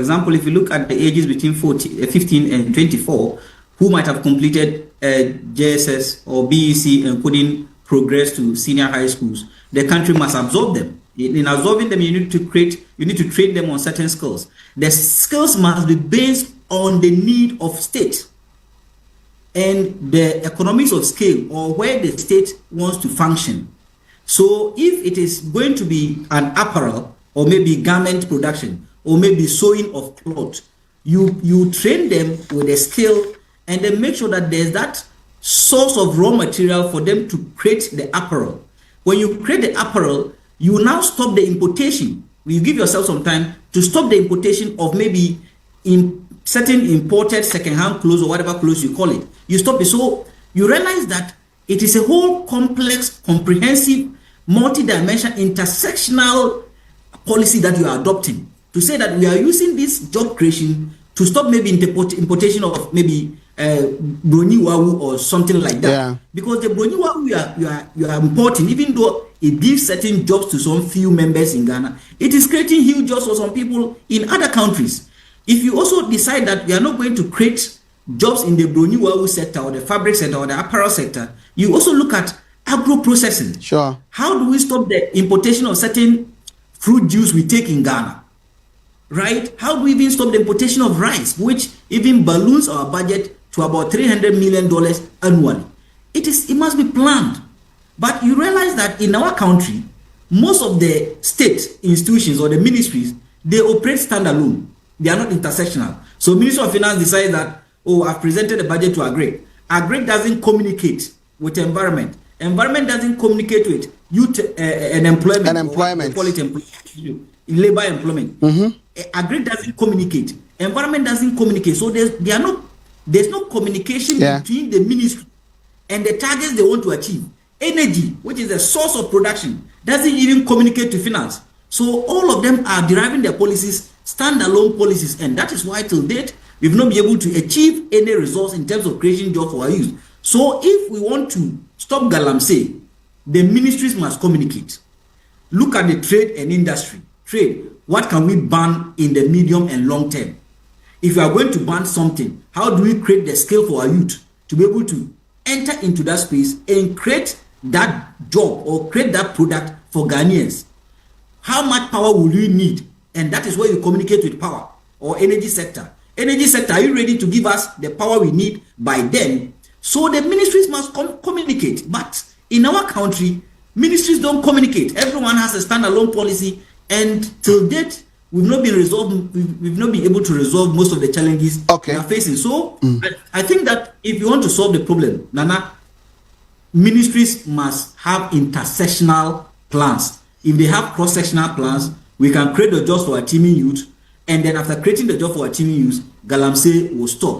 example, if you look at the ages between 15 and 24, who might have completed JSS or BEC and couldn't progress to senior high schools, the country must absorb them. In absorbing them, you need to train them on certain skills. The skills must be based on the need of state and the economics of scale, or where the state wants to function. So if it is going to be an apparel, or maybe garment production, or maybe sewing of clothes, you train them with a skill and then make sure that there's that source of raw material for them to create the apparel. When you create the apparel, you now stop the importation. You give yourself some time to stop the importation of maybe in certain imported secondhand clothes or whatever clothes you call it. You stop it. So you realize that it is a whole complex, comprehensive, multi-dimensional, intersectional policy that you are adopting to say that we are using this job creation to stop maybe importation of maybe broni wawu or something like that. Yeah. Because the broni wawu you are importing, even though it gives certain jobs to some few members in Ghana, it is creating huge jobs for some people in other countries. If you also decide that we are not going to create jobs in the broni wawu sector or the fabric sector or the apparel sector, you also look at agro-processing. Sure. How do we stop the importation of certain fruit juice we take in Ghana? Right? How do we even stop the importation of rice, which even balloons our budget to about $300 million annually? It must be planned. But you realize that in our country, most of the state institutions or the ministries, they operate standalone. They are not intersectional. So Ministry of Finance decides that, oh, I've presented a budget to Agric. Agric doesn't communicate with environment. Environment doesn't communicate with youth and employment. Labor employment. Agric doesn't communicate. Environment doesn't communicate. So there's no communication between the ministry and the targets they want to achieve. Energy, which is the source of production, doesn't even communicate to finance. So all of them are deriving their policies, standalone policies, and that is why till date we've not been able to achieve any results in terms of creating jobs for our youth. So if we want to stop galamsey, the ministries must communicate. Look at the trade and industry. Trade, what can we ban in the medium and long term? If we are going to ban something, how do we create the skill for our youth to be able to enter into that space and create that job or create that product for Ghanaians? How much power will you need? And that is where you communicate with power or energy sector. Energy sector, are you ready to give us the power we need by then? So the ministries must communicate. But in our country, ministries don't communicate. Everyone has a standalone policy, and till date, we've not been able to resolve most of the challenges we are facing. So I think that if you want to solve the problem, Nana, ministries must have intersectional plans. If they have cross-sectional plans, we can create the jobs for our teeming youth, and then after creating the job for our teeming youth, galamsey will stop.